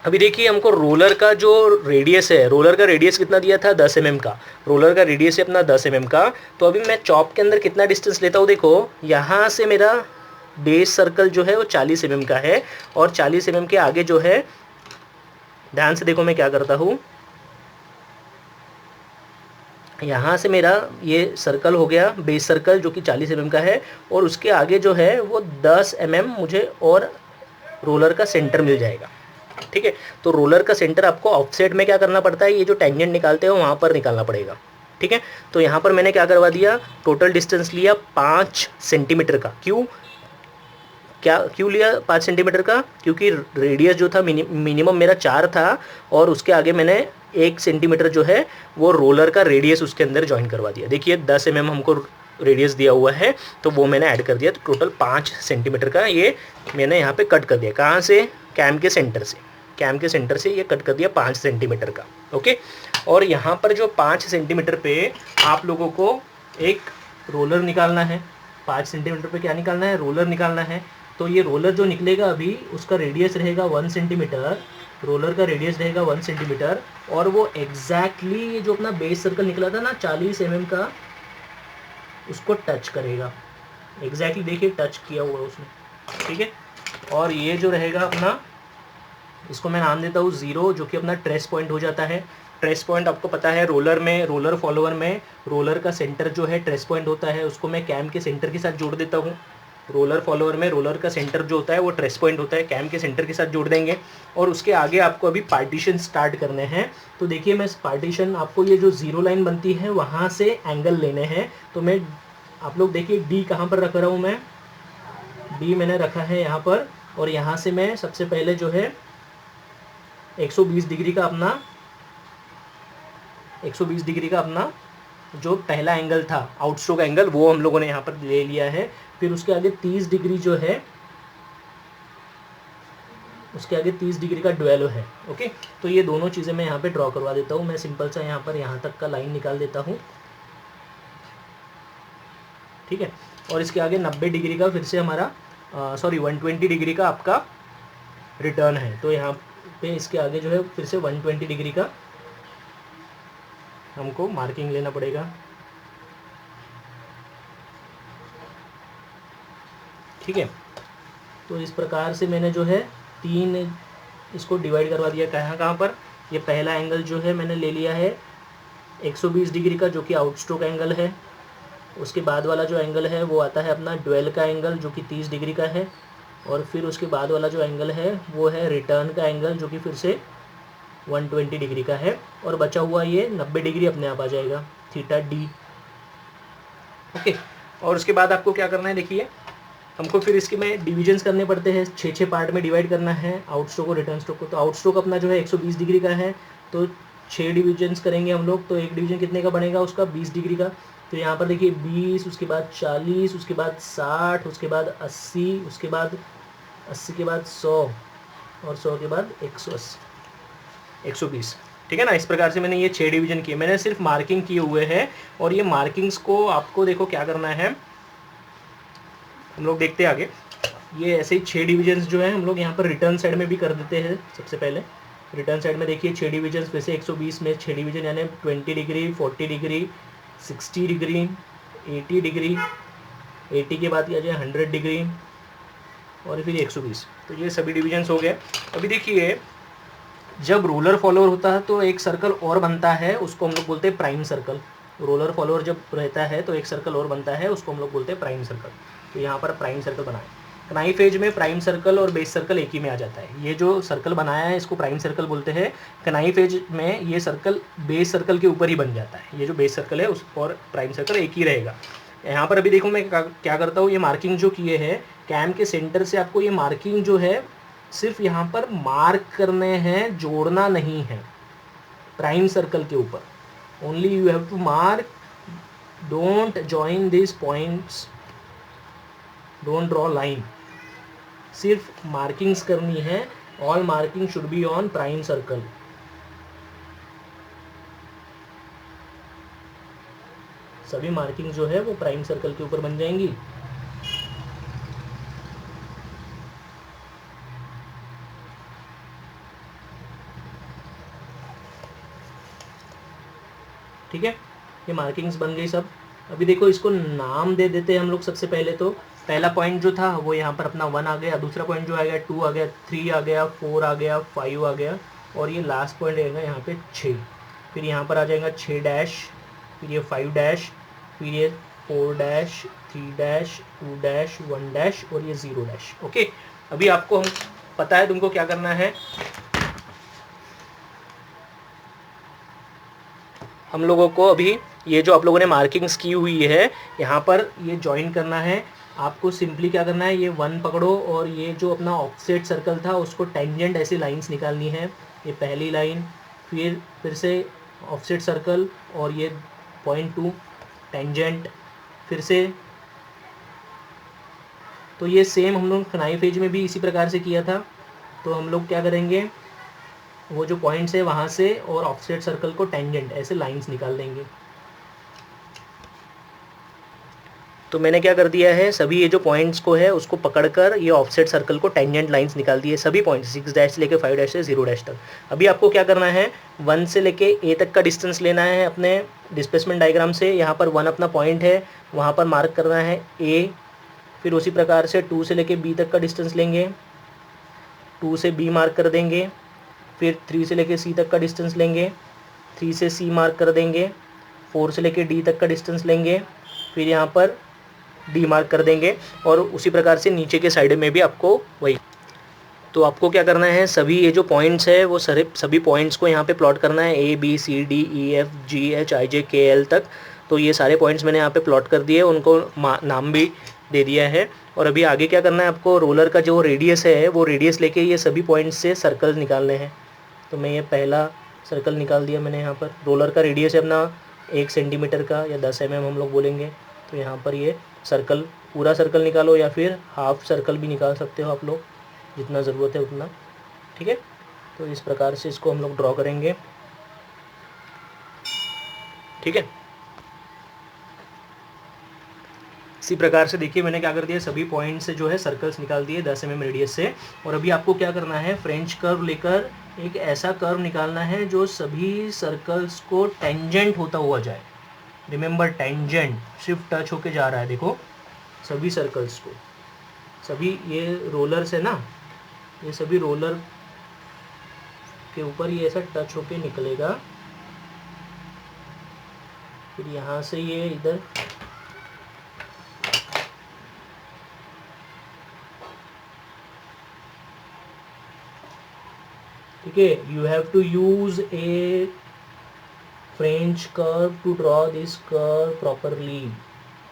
अभी देखिए हमको रोलर का जो रेडियस है, रोलर का रेडियस कितना दिया था 10 mm का, रोलर का रेडियस है अपना 10 mm का। तो अभी मैं चॉप के अंदर कितना डिस्टेंस लेता हूँ, देखो यहाँ से मेरा बेस सर्कल जो है वो 40 mm का है, और 40 mm के आगे जो है, ध्यान से देखो मैं क्या करता हूँ, यहाँ से मेरा ये सर्कल हो गया बेस सर्कल जो कि 40 mm का है, और उसके आगे जो है वो 10 mm मुझे और रोलर का सेंटर मिल जाएगा। ठीक है, तो रोलर का सेंटर आपको ऑफसेट में क्या करना पड़ता है, ये जो टेंजेंट निकालते हो वहाँ पर निकालना पड़ेगा। ठीक है, तो यहाँ पर मैंने क्या करवा दिया, टोटल डिस्टेंस लिया 5 सेंटीमीटर का। क्यों लिया 5 सेंटीमीटर का, क्योंकि रेडियस जो था मिनिमम मेरा 4 था, और उसके आगे मैंने 1 सेंटीमीटर जो है वो रोलर का रेडियस उसके अंदर ज्वाइन करवा दिया। देखिए 10 mm हमको रेडियस दिया हुआ है, तो वो मैंने ऐड कर दिया, तो टोटल 5 सेंटीमीटर का ये मैंने यहाँ पे कट कर दिया। कहाँ से, कैम के सेंटर से, कैम के सेंटर से ये कट कर दिया 5 सेंटीमीटर का। ओके, और यहाँ पर जो 5 सेंटीमीटर पे आप लोगों को एक रोलर निकालना है। 5 सेंटीमीटर पे क्या निकालना है, रोलर निकालना है। तो ये रोलर जो निकलेगा अभी उसका रेडियस रहेगा 1 सेंटीमीटर, रोलर का रेडियस रहेगा 1 सेंटीमीटर, और वो एग्जैक्टली ये जो अपना बेस सर्कल निकला था ना 40 mm का, उसको टच करेगा। एग्जैक्टली देखिए टच किया हुआ उसने। ठीक है, और ये जो रहेगा अपना, इसको मैं नाम देता हूँ 0, जो कि अपना ट्रेस पॉइंट हो जाता है। ट्रेस पॉइंट आपको पता है रोलर में, रोलर फॉलोअर में रोलर का सेंटर जो है ट्रेस पॉइंट होता है, उसको मैं कैम के सेंटर के साथ जोड़ देता हूँ। रोलर फॉलोअर में रोलर का सेंटर जो होता है वो ट्रेस पॉइंट होता है, कैम के सेंटर के साथ जोड़ देंगे। और उसके आगे आपको अभी पार्टीशन स्टार्ट करने हैं। तो देखिए मैं पार्टीशन, आपको ये जो 0 लाइन बनती है वहाँ से एंगल लेने हैं। तो मैं, आप लोग देखिए डी कहाँ पर रख रहा हूँ मैं, डी मैंने रखा है यहाँ पर, और यहाँ से मैं सबसे पहले जो है 120 डिग्री का अपना, 120 डिग्री का अपना जो पहला एंगल था आउटस्ट्रोक एंगल, वो हम लोगों ने यहाँ पर ले लिया है। फिर उसके आगे 30 डिग्री जो है, उसके आगे 30 डिग्री का ड्वेलो है। ओके, तो ये दोनों चीज़ें मैं यहाँ पे ड्रॉ करवा देता हूँ। मैं सिंपल सा यहाँ पर यहाँ तक का लाइन निकाल देता हूँ। ठीक है, और इसके आगे 90 डिग्री का फिर से हमारा 120 डिग्री का आपका रिटर्न है। तो यहाँ पे इसके आगे जो है फिर से 120 डिग्री का हमको मार्किंग लेना पड़ेगा। ठीक है, तो इस प्रकार से मैंने जो है 3 इसको डिवाइड करवा दिया। कहाँ पर, ये पहला एंगल जो है मैंने ले लिया है 120 डिग्री का, जो कि आउटस्ट्रोक एंगल है। उसके बाद वाला जो एंगल है वो आता है अपना ड्वेल का एंगल, जो कि 30 डिग्री का है। और फिर उसके बाद वाला जो एंगल है वो है रिटर्न का एंगल, जो कि फिर से 120 डिग्री का है। और बचा हुआ ये 90 डिग्री अपने आप आ जाएगा, थीटा डी। ओके, और उसके बाद आपको क्या करना है, देखिए हमको फिर इसके में डिविजन्स करने पड़ते हैं, 6 पार्ट में डिवाइड करना है आउटस्ट्रोक और रिटर्न स्ट्रोक को। तो आउटस्ट्रोक अपना जो है 120 डिग्री का है, तो 6 डिविजन्स करेंगे हम लोग। तो एक डिवीजन कितने का बनेगा उसका, 20 डिग्री का। तो यहाँ पर देखिए 20, उसके बाद 40, उसके बाद 60, उसके बाद 80, उसके बाद 80 के बाद 100, और 100 के बाद 180, 120। ठीक है ना, इस प्रकार से मैंने ये 6 डिवीजन किए, मैंने सिर्फ मार्किंग किए हुए हैं। और ये मार्किंग्स को आपको देखो क्या करना है, हम लोग देखते हैं आगे। ये ऐसे ही 6 डिवीजन्स जो है हम लोग यहाँ पर रिटर्न साइड में भी कर देते हैं। सबसे पहले रिटर्न साइड में देखिए 6 डिवीजन्स, वैसे 120 में 6 डिवीजन यानी 20 डिग्री, 40 डिग्री, 60 डिग्री, 80 डिग्री, 80 के बाद आ जाए 100 डिग्री, और फिर 120। तो ये सभी डिवीजन्स हो गए। अभी देखिए जब रोलर फॉलोअर होता है तो एक सर्कल और बनता है, उसको हम लोग बोलते हैं प्राइम सर्कल। रोलर फॉलोअर जब रहता है तो एक सर्कल और बनता है, उसको हम लोग बोलते हैं प्राइम सर्कल। तो यहाँ पर प्राइम सर्कल बनाए। कनाइफ एज में प्राइम सर्कल और बेस सर्कल एक ही में आ जाता है। ये जो सर्कल बनाया है इसको प्राइम सर्कल बोलते हैं। कनाइफ एज में ये सर्कल बेस सर्कल के ऊपर ही बन जाता है। ये जो बेस सर्कल है उस और प्राइम सर्कल एक ही रहेगा। यहाँ पर अभी देखो मैं क्या करता हूँ, ये मार्किंग जो किए हैं कैम के सेंटर से, आपको ये मार्किंग जो है सिर्फ यहाँ पर मार्क करने हैं, जोड़ना नहीं है प्राइम सर्कल के ऊपर। Only you have to mark, don't join this points, don't draw line, सिर्फ मार्किंग्स करनी है। All marking should be on prime circle. सभी मार्किंग जो है वो प्राइम सर्कल के ऊपर बन जाएंगी। ठीक है, ये मार्किंग्स बन गई सब। अभी देखो इसको नाम दे देते हैं हम लोग। सबसे पहले तो पहला पॉइंट जो था वो यहाँ पर अपना 1 आ गया, दूसरा पॉइंट जो आ गया 2 आ गया, 3 आ गया, 4 आ गया, 5 आ गया, और ये लास्ट पॉइंट रहेगा यहाँ पे 6। फिर यहाँ पर आ जाएगा 6 डैश, फिर ये 5 डैश, फिर ये 4 डैश, 3 डैश, 2 डैश, 1 डैश, और ये 0 डैश। ओके, अभी आपको हम पता है तुमको क्या करना है। हम लोगों को अभी ये जो आप लोगों ने मार्किंग्स की हुई है यहाँ पर ये ज्वाइन करना है। आपको सिंपली क्या करना है, ये 1 पकड़ो और ये जो अपना ऑफसेट सर्कल था उसको टेंजेंट ऐसी लाइंस निकालनी है। ये पहली लाइन, फिर से ऑफसेट सर्कल और ये पॉइंट 2 टेंजेंट, फिर से। तो ये सेम हम लोग कनाइफ एज में भी इसी प्रकार से किया था। तो हम लोग क्या करेंगे, वो जो पॉइंट्स है वहाँ से और ऑफसेट सर्कल को टेंजेंट ऐसे लाइंस निकाल देंगे। तो मैंने क्या कर दिया है, सभी ये जो पॉइंट्स को है उसको पकड़कर ये ऑफसेट सर्कल को टेंजेंट लाइंस निकाल दिए, सभी पॉइंट्स 6 डैश से लेके 5 डैश से 0 डैश तक। अभी आपको क्या करना है, 1 से लेके ए तक का डिस्टेंस लेना है अपने डिस्प्लेसमेंट डायग्राम से। यहाँ पर 1 अपना पॉइंट है, वहाँ पर मार्क करना है ए। फिर उसी प्रकार से 2 से लेके बी तक का डिस्टेंस लेंगे, 2 से बी मार्क कर देंगे। फिर 3 से लेके सी तक का डिस्टेंस लेंगे, 3 से सी मार्क कर देंगे। 4 से लेके डी तक का डिस्टेंस लेंगे, फिर यहाँ पर डी मार्क कर देंगे। और उसी प्रकार से नीचे के साइड में भी आपको वही। तो आपको क्या करना है, सभी ये जो पॉइंट्स है वो सभी पॉइंट्स को यहाँ पे प्लॉट करना है, A B C D E F G H I J K L तक। तो ये सारे पॉइंट्स मैंने यहाँ पे प्लॉट कर दिए, उनको नाम भी दे दिया है। और अभी आगे क्या करना है, आपको रोलर का जो रेडियस है वो रेडियस लेके ये सभी पॉइंट्स से सर्कल निकालने हैं। तो मैं ये पहला सर्कल निकाल दिया मैंने यहाँ पर। रोलर का रेडियस है अपना 1 सेंटीमीटर का या 10 mm हम लोग बोलेंगे। तो यहाँ पर ये सर्कल, पूरा सर्कल निकालो या फिर हाफ सर्कल भी निकाल सकते हो आप लोग, जितना ज़रूरत है उतना। ठीक है, तो इस प्रकार से इसको हम लोग ड्रॉ करेंगे। ठीक है, इसी प्रकार से देखिए मैंने क्या कर दिया, सभी पॉइंट से जो है सर्कल्स निकाल दिए 10 mm रेडियस से। और अभी आपको क्या करना है, फ्रेंच कर्व लेकर एक ऐसा कर्व निकालना है जो सभी सर्कल्स को टेंजेंट होता हुआ जाए। रिमेंबर, टेंजेंट, सिर्फ टच होके जा रहा है। देखो सभी सर्कल्स को, सभी ये रोलर्स है ना, ये सभी रोलर के ऊपर ये ऐसा टच होके निकलेगा। फिर यहाँ से ये इधर, ठीक है, you have to use a French curve to draw this curve properly.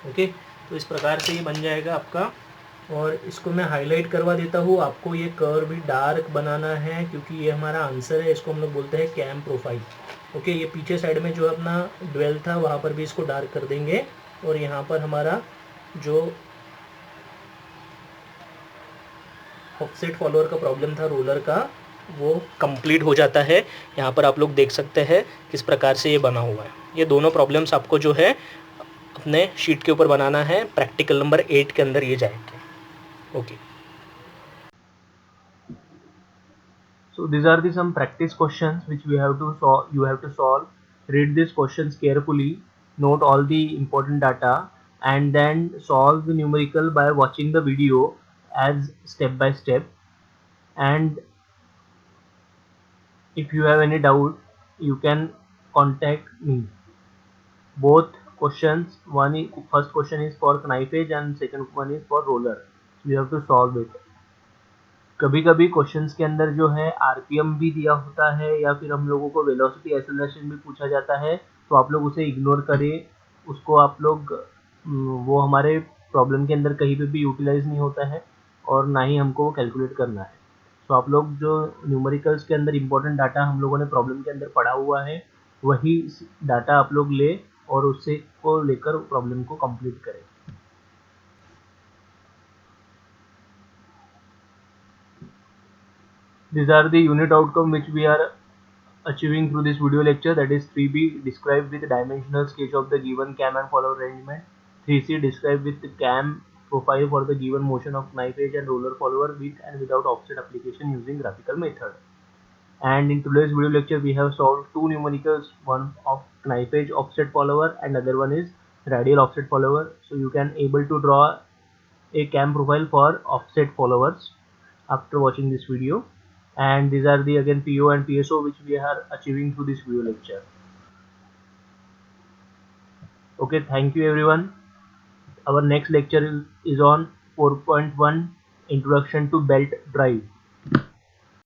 Okay, तो इस प्रकार से ये बन जाएगा आपका। और इसको मैं हाईलाइट करवा देता हूँ। आपको ये कर्व भी डार्क बनाना है क्योंकि ये हमारा आंसर है। इसको हम लोग बोलते हैं कैम प्रोफाइल। ओके, ये पीछे साइड में जो अपना ड्वेल था वहाँ पर भी इसको डार्क कर देंगे। और यहाँ पर हमारा जो ऑफसेट फॉलोअर का प्रॉब्लम था रोलर का, वो कंप्लीट हो जाता है। यहाँ पर आप लोग देख सकते हैं किस प्रकार से ये बना हुआ है। ये दोनों प्रॉब्लम्स आपको जो है अपने शीट के ऊपर बनाना है, प्रैक्टिकल नंबर 8 के अंदर ये जाएंगे। Okay,
so these are the some practice questions which we have to solve. You have to solve, read these questions carefully, note all the important data, and then solve the numerical by watching the video as step by step. And if you have any doubt, you can contact me. Both questions, first question is for knife edge and second one is for roller. So you have to solve it. कभी कभी questions के अंदर जो है RPM भी दिया होता है या फिर हम लोगों को वेलोसिटी एक्सेलरेशन भी पूछा जाता है, तो आप लोग उसे इग्नोर करें। उसको आप लोग वो हमारे प्रॉब्लम के अंदर कहीं पे भी यूटिलाइज नहीं होता है और ना ही हमको वो कैलकुलेट करना है। तो आप लोग जो न्यूमेरिकल्स के अंदर इम्पोर्टेंट डाटा हम लोगों ने प्रॉब्लम के अंदर पढ़ा हुआ है वही डाटा आप लोग ले और उससे को लेकर प्रॉब्लम को कंप्लीट करें। These are the unit outcome which we are achieving through this video lecture, that is 3B, describe with dimensional sketch of the given cam and follower arrangement. 3C, describe with the cam profile for the given motion of knife edge and roller follower with and without offset application using graphical method. And in today's video lecture we have solved two numericals, one of knife edge offset follower and other one is radial offset follower. So you can able to draw a cam profile for offset followers after watching this video, and these are the again PO and PSO which we are achieving through this video lecture. Okay, thank you everyone. Our next lecture is on 4.1 Introduction to Belt Drive.